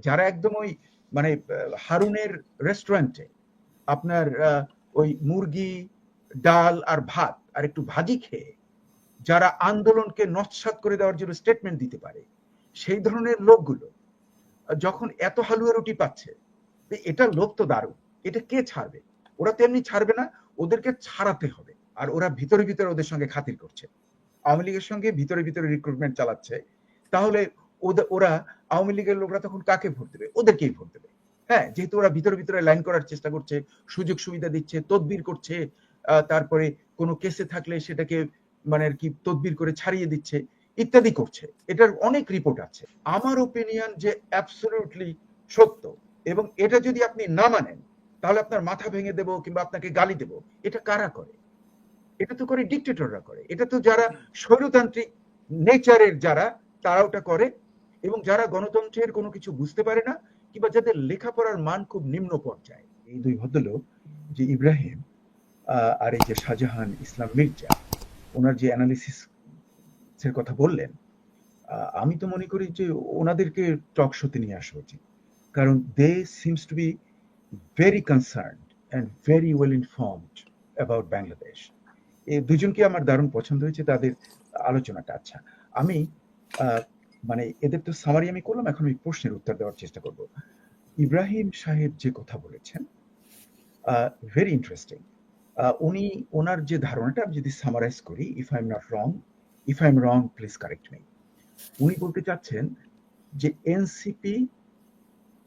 যারা একদম ওই মানে হারুনের রেস্টুরেন্টে আপনার ওই মুরগি, ডাল আর ভাত আর একটু ভাজি খেয়ে যারা আন্দোলনকে নস্যাৎ করে দেওয়ার জন্য স্টেটমেন্ট দিতে পারে, সেই ধরনের লোকগুলো যখন এত হালুয়া রুটি পাচ্ছে, এটা লোক তো দারুণ, এটা কে ছাড়বে? ওরা তেমনি ছাড়বে না, ওদেরকে ছাড়াতে হবে। আর ওরা ভিতরে ভিতরে ওদের সঙ্গে খাতির করছে, আওয়ামী লীগের সঙ্গে ভিতরে ভিতরে রিক্রুটমেন্ট চালাচ্ছে। তাহলে ওরা আওয়ামী লীগের লোকরা তখন কাকে ভোট দেবে? ওদেরকেই ভোট দেবে। হ্যাঁ, যেহেতু ওরা ভিতরে ভিতরে লাইন করার চেষ্টা করছে, সুযোগ সুবিধা দিচ্ছে, তদবির করছে, তারপরে কোনো কেসে থাকলে সেটাকে মানে আর কি তদবির করে ছাড়িয়ে দিচ্ছে, ইত্যাদি করছে। এটার অনেক রিপোর্ট আছে। আমার ওপিনিয়ন যে অ্যাবসলিউটলি সত্য, এবং এটা যদি আপনি না মানেন তাহলে আপনার মাথা ভেঙে দেব কিংবা আপনাকে গালি দেব। এটা কারা করে? এটা তো করে ডিকটেটররা করে। এটা তো যারা স্বৈরতান্ত্রিক নেচারের যারা, তারা ওটা করে। এবং যারা গণতন্ত্রের কোনো কিছু বুঝতে পারে না কিংবা যাদের লেখাপড়ার মান খুব নিম্ন পর্যায়ে, এই দুই ভদ্রলোক, যে ইব্রাহিম আর এই যে শাহজাহান ইসলাম মির্জা, ওনার যে অ্যানালিসিস এর কথা বললেন, আমি তো মনে করি যে ওনাদেরকে টক শোতে নিয়ে আসা উচিত। কারণ they seems to be very concerned and very well informed about Bangladesh. এই দুজনকে আমার দারুণ পছন্দ হয়েছে তাদের আলোচনাটা। আচ্ছা, আমি মানে এদের তো সামারি আমি করলাম, এখন আমি প্রশ্নের উত্তর দেওয়ার চেষ্টা করব। ইব্রাহিম সাহেব যে কথা বলেছেন, ভেরি ইন্টারেস্টিং। উনি ওনার যে ধারণাটা আমি যদি সামারাইজ করি, if I am wrong please correct me. উনি বলতে চাচ্ছেন যে এনসিপি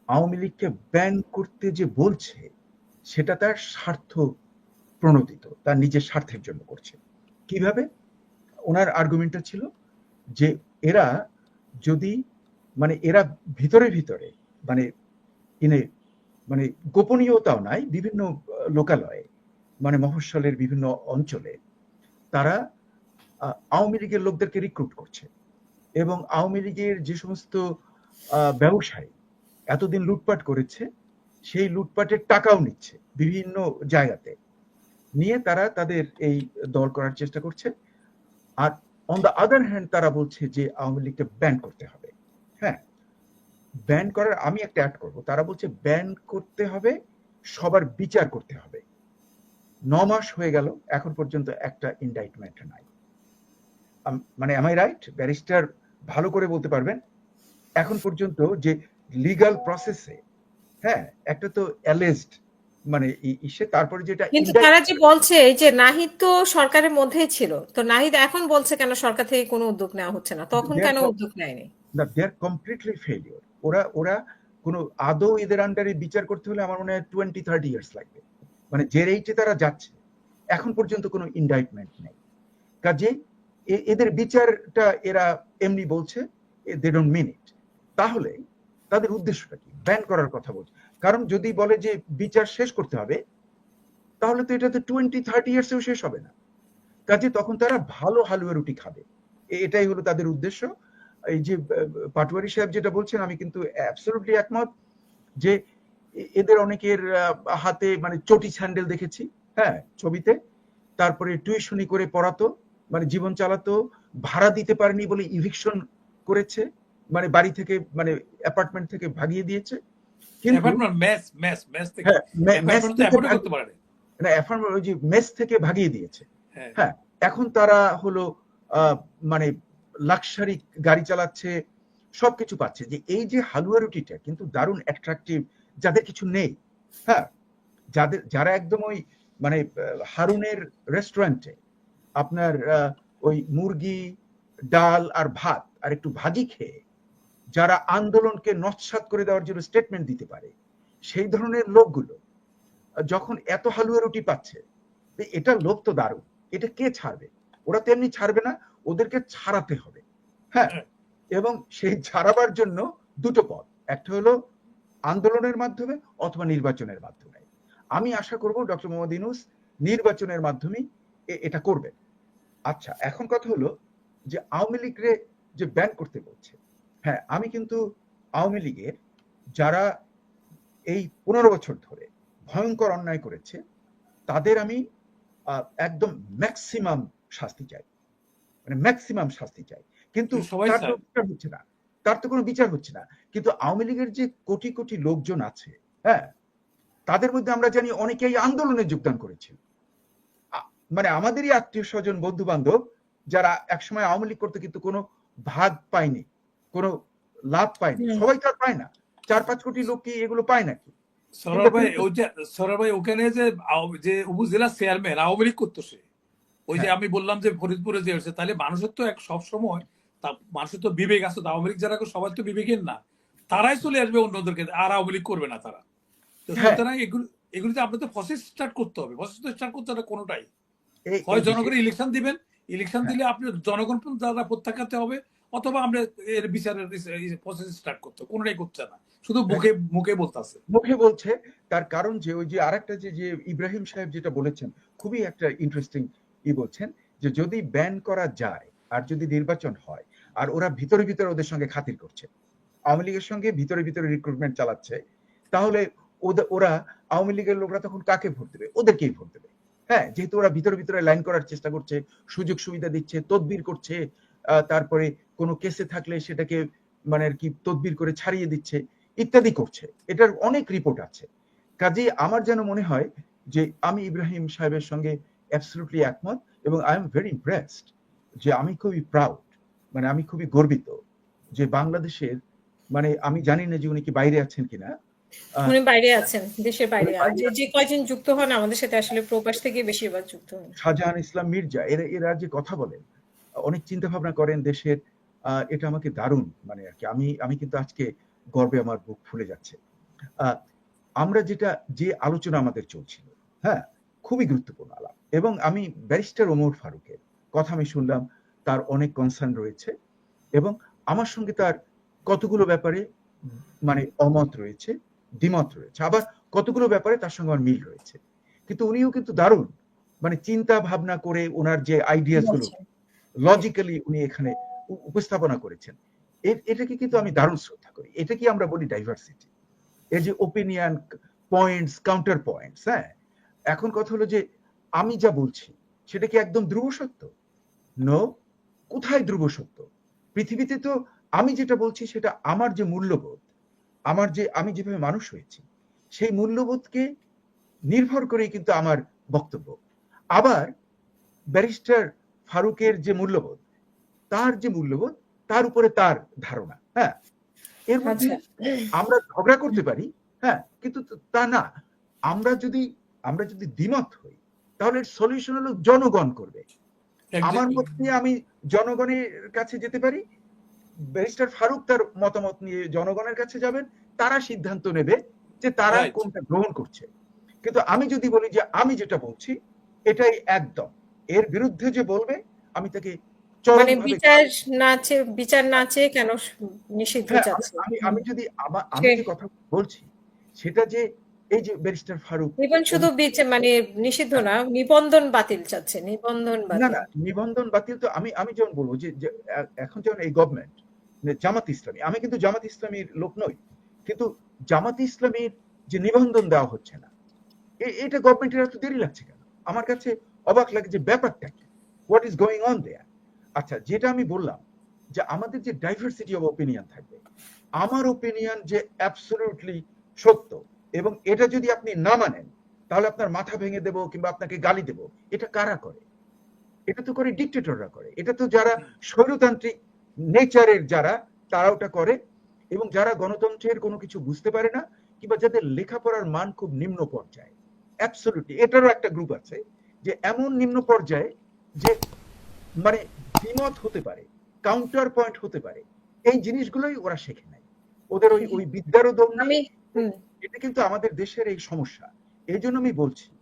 আওয়ামী লীগকে ব্যান করতে যে বলছে, সেটা তার স্বার্থ প্রণোদিত, তার নিজের স্বার্থের জন্য করছে। কিভাবে? ওনার আর্গুমেন্টটা ছিল যে এরা যদি মানে এরা ভিতরে ভিতরে মানে ইনে মানে গোপনীয়তাও নাই, বিভিন্ন লোকালয়ে মানে মফস্বলের বিভিন্ন অঞ্চলে তারা আওয়ামী লীগের লোকদেরকে রিক্রুট করছে, এবং আওয়ামী লীগের যে সমস্ত ব্যবসায়ী এতদিন লুটপাট করেছে, সেই লুটপাটের টাকাও নিচ্ছে বিভিন্ন জায়গাতে, নিয়ে তারা তাদের এই দল করার চেষ্টা করছে। আর অন দ্য আদার হ্যান্ড তারা বলছে যে আওয়ামী লীগকে ব্যান করতে হবে। হ্যাঁ, ব্যান করার আমি একটা অ্যাড করব, তারা বলছে ব্যান করতে হবে, সবার বিচার করতে হবে। 9 মাস হয়ে গেল, এখন পর্যন্ত একটা ইনডাইটমেন্ট নাই। মানে এম আই রাইট? ব্যারিস্টার ভালো করে বলতে পারবেন এখন পর্যন্ত যে লিগাল প্রসেসে, হ্যাঁ, একটা তো অ্যালেজড মানে ইসে, তারপরে যেটা কিন্তু তারা যে বলছে এই যে নাহিদ তো সরকারের মধ্যেই ছিল, তো নাহিদ এখন বলছে কেন সরকার থেকে কোনো উদ্যোগ নেওয়া হচ্ছে না, তখন কেন উদ্যোগ নেয়নি? না, দে আর কমপ্লিটলি ফেলিওর। ওরা কোনো আদৌ এদের আন্ডারে বিচার করতে হলে আমার মনে হয় 20-30 ইয়ার্স লাগবে। মানে যে রেটে তারা যাচ্ছে, এখন পর্যন্ত কোনো ইনডাইটমেন্ট নেই। কাজে এদের বিচারটা এরা এমনি বলছে, দে ডোন্ট মিন ইট। তাহলে তাদের উদ্দেশ্যটা কি? ব্যান করার কথা বলছে। কারণ যদি বলে যে বিচার শেষ করতে হবে, তাহলে তো এটা তো 20-30 ইয়ার্সেও শেষ হবে না। কাজে তখন তারা ভালো হালুয়া রুটি খাবে, এটাই হলো তাদের উদ্দেশ্য। এই যে পাটোয়ারি সাহেব যেটা বলছেন, আমি কিন্তু অ্যাবসলিউটলি একমত যে এদের অনেকের হাতে মানে চটি স্যান্ডেল দেখেছি, হ্যাঁ, ছবিতে। তারপরে টিউশনি করে পড়াতো, মানে জীবন চালাতো, ভাড়া দিতে পারেনি বলে ইভিকশন করেছে, মানে বাড়ি থেকে মানে অ্যাপার্টমেন্ট থেকে ভাগিয়ে দিয়েছে। কিন্তু মেস থেকে ভাগিয়ে দিয়েছে। হ্যাঁ, এখন তারা হলো মানে লাক্সারি গাড়ি চালাচ্ছে, সবকিছু পাচ্ছে। যে এই যে হালুয়া রুটিটা কিন্তু দারুণ অ্যাট্রাকটিভ যাদের কিছু নেই। হ্যাঁ, যারা একদম ওই মানে হারুনের রেস্টুরেন্টে আপনার ওই মুরগি, ডাল আর ভাত আর একটু ভাজি খেয়ে যারা আন্দোলনকে নস্যাৎ করে দেওয়ার জন্য স্টেটমেন্ট দিতে পারে, সেই ধরনের লোকগুলো যখন এত হালুয়া রুটি পাচ্ছে, এটা লোক তো দারুণ, এটা কে ছাড়বে? ওরা তেমনি ছাড়বে না, ওদেরকে ছাড়াতে হবে। হ্যাঁ, এবং সেই ছাড়াবার জন্য দুটো পথ, একটা হলো আন্দোলনের মাধ্যমে অথবা নির্বাচনের মাধ্যমে। আমি আশা করব ডক্টর মোহাম্মদ ইউনূস নির্বাচনের মাধ্যমে এটা করবেন। আচ্ছা, এখন কথা হলো যে আওয়ামী লীগরে যে ব্যান করতে বলছে, হ্যাঁ, আমি কিন্তু আওয়ামী লীগের যারা এই 15 বছর ধরে ভয়ঙ্কর অন্যায় করেছে, তাদের আমি একদম ম্যাক্সিমাম শাস্তি চাই, মানে ম্যাক্সিমাম শাস্তি চাই। কিন্তু তার হচ্ছে না, তার তো কোনো বিচার হচ্ছে না। কিন্তু আওয়ামী লীগের যে কোটি কোটি লোকজন আছে, হ্যাঁ, তাদের মধ্যে আমরা জানি অনেকেই আন্দোলনে যোগদান করেছিল। মানে আমাদেরই আত্মীয় স্বজন বন্ধু বান্ধব যারা একসময় আওয়ামী লীগ করতে কিন্তু কোনো ভাগ পায়নি, কোনো লাভ পায়নি। সবাই তো আর পায় না। 4-5 কোটি লোক কি এগুলো পায় নাকি? সরোয়ার ভাই ওখানে যে উপজেলা চেয়ারম্যান আওয়ামী লীগ করতো সে, ওই যে আমি বললাম যে ফরিদপুরে যে হয়েছে, তাহলে মানুষের তো এক সবসময় মানুষের তো বিবেক আছে। আওয়ামী লীগ যারা সবাই তো বিবেকের না, তারাই চলে আসবে অন্যদেরকে, আর আওয়ামী লীগ করবে না তারা। তো সুতরাং এগুলিতে আপনার তো প্রসেস স্টার্ট করতে হবে। প্রসেস তো স্টার্ট করতে হবে কোনোটাই, হয় জনগণের ইলেকশন দিবেন, ইলেকশন দিলে আপনার জনগণ দ্বারা প্রত্যাখ্যাতে হবে, অথবা আমরা এর বিচারের প্রসেস স্টার্ট করতে, কোনোটাই করছে না, শুধু মুখে বলতেছে, মুখে বলছে। তার কারণ যে ওই যে আরেকটা যে ইব্রাহিম সাহেব যেটা বলেছেন, খুবই একটা ইন্টারেস্টিং বলছেন যে যদি ব্যান করা যায় আর যদি নির্বাচন হয়, আর ওরা ভিতরে ভিতরে ওদের সঙ্গে খাতির করছে, আওয়ামী লীগের সঙ্গে ভিতরে ভিতরে রিক্রুটমেন্ট চালাচ্ছে, তাহলে ওরা আওয়ামী লীগের লোকরা তখন কাকে ভোট দেবে? ওদেরকেই ভোট দেবে। হ্যাঁ, যেহেতু ওরা ভিতরে ভিতরে লাইন করার চেষ্টা করছে, সুযোগ সুবিধা দিচ্ছে, তদবির করছে, তারপরে কোনো কেসে থাকলে সেটাকে মানে আর কি তদবির করে ছাড়িয়ে দিচ্ছে, ইত্যাদি করছে। এটার অনেক রিপোর্ট আছে। কাজেই আমার যেন মনে হয় যে আমি ইব্রাহিম সাহেবের সঙ্গে অ্যাবসলিউটলি একমত, এবং আই এম ভেরি ইমপ্রেসড, যে আমি খুবই প্রাউড, মানে আমি খুবই গর্বিত যে বাংলাদেশের, মানে আমি জানি না যে উনি কি বাইরে আছেন কিনা। উনি বাইরে আছেন, দেশের বাইরে। যে কয়জন যুক্ত হন আমাদের সাথে আসলে প্রবাস থেকে বেশিরভাগ যুক্ত হন। শাহজাহান ইসলাম মির্জা, এরা যে কথা বলেন, অনেক চিন্তা ভাবনা করেন দেশের, এটা আমাকে দারুণ, মানে আর কি আমি কিন্তু আজকে গর্বে আমার বুক ফুলে যাচ্ছে। আমরা যে আলোচনা আমাদের চলছিল, হ্যাঁ, খুবই গুরুত্বপূর্ণ আলাপ, এবং আমি ব্যারিস্টার ওমর ফারুকের কথা আমি শুনলাম, তার অনেক কনসার্ন রয়েছে, এবং আমার সঙ্গে তার কতগুলো ব্যাপারে মানে অমত রয়েছে, দ্বিমত রয়েছে, আবার কতগুলো ব্যাপারে তার সঙ্গে আমার মিল রয়েছে। কিন্তু উনিও কিন্তু দারুণ মানে চিন্তা ভাবনা করে ওনার যে আইডিয়াস গুলো লজিক্যালি উনি এখানে উপস্থাপনা করেছেন, এটাকে কিন্তু আমি দারুণ শ্রদ্ধা করি। এটা কি আমরা বলি ডাইভার্সিটি, এর যে ওপিনিয়ন, পয়েন্টস, কাউন্টার পয়েন্টস। হ্যাঁ, এখন কথা হলো যে আমি যা বলছি সেটা কি একদম ধ্রুব সত্য? নো, কোথায় ধ্রুব সত্য? পৃথিবীতে তো আমি যেটা বলছি সেটা আমার যে মূল্যবোধ, আমি যেভাবে মানুষ হয়েছি, সেই মূল্যবোধকে নির্ভর করেই কিন্তু আমার বক্তব্য। আবার ব্যারিস্টার ফারুকের যে মূল্যবোধ, তার উপরে তার ধারণা। হ্যাঁ, এর মধ্যে আমরা ঝগড়া করতে পারি, হ্যাঁ, কিন্তু তা না। আমরা যদি দ্বিমত হই, তাহলে সলিউশন হলো জনগণ করবে। আমার মত নিয়ে আমি জনগণের কাছে যেতে পারি, ব্যারিস্টার ফারুক তার মতামত নিয়ে জনগণের কাছে যাবেন, তারা সিদ্ধান্ত নেবে যে তারা কোনটা গ্রহণ করছে। কিন্তু আমি যদি বলি যে আমি যেটা বলছি এটাই একদম, এর বিরুদ্ধে যে বলবে আমি তাকে মানে বিচার না চেয়ে কেন নিষিদ্ধ চাচ্ছে? আমি যে কথা বলছি সেটা যে এই যে ব্যারিস্টার ফারুক শুধু মানে নিষিদ্ধ না, নিবন্ধন বাতিল চাচ্ছে। নিবন্ধন বাতিল তো আমি যেমন বলবো যে এখন যেমন এই গভর্নমেন্ট জামাত ইসলামী, আমি কিন্তু জামাত ইসলামীর লোক নই, কিন্তু জামাত ইসলামীর যে নিবন্ধন দেওয়া হচ্ছে না, এটা গভর্নমেন্টের এত দেরি লাগছে কেন? আমার কাছে অবাক লাগে যে ব্যাপারটা কি, what is going on their. আচ্ছা, যেটা আমি বললাম যে আমাদের যে ডাইভার্সিটি অফ ওপিনিয়ন থাকবে, আমার ওপিনিয়ন যে অ্যাবসলিউটলি সত্য, এবং এটা যদি আপনি না মানেন তাহলে আপনার মাথা ভেঙে দেব কিংবা আপনাকে গালি দেব, এটা কারা করে? এটা তো করে ডিক্টেটররা করে। এটা তো যারা স্বৈরতান্ত্রিক নেচারের যারা, তারা ওটা করে, এবং যারা গণতন্ত্রের কোনো কিছু বুঝতে পারে না কিংবা যাদের লেখাপড়ার মান খুব নিম্ন পর্যায়ে, অ্যাবসলিউটলি এটারও একটা গ্রুপ আছে যে এমন নিম্ন পর্যায়ে যে মানে দ্বিমত হতে পারে, কাউন্টার পয়েন্ট হতে পারে, এই জিনিসগুলোই ওরা শেখে নাই, ওদের ওই বিদ্যারও দম নেই। এটা কিন্তু আমাদের দেশের এই সমস্যা। এই জন্য আমি বলছি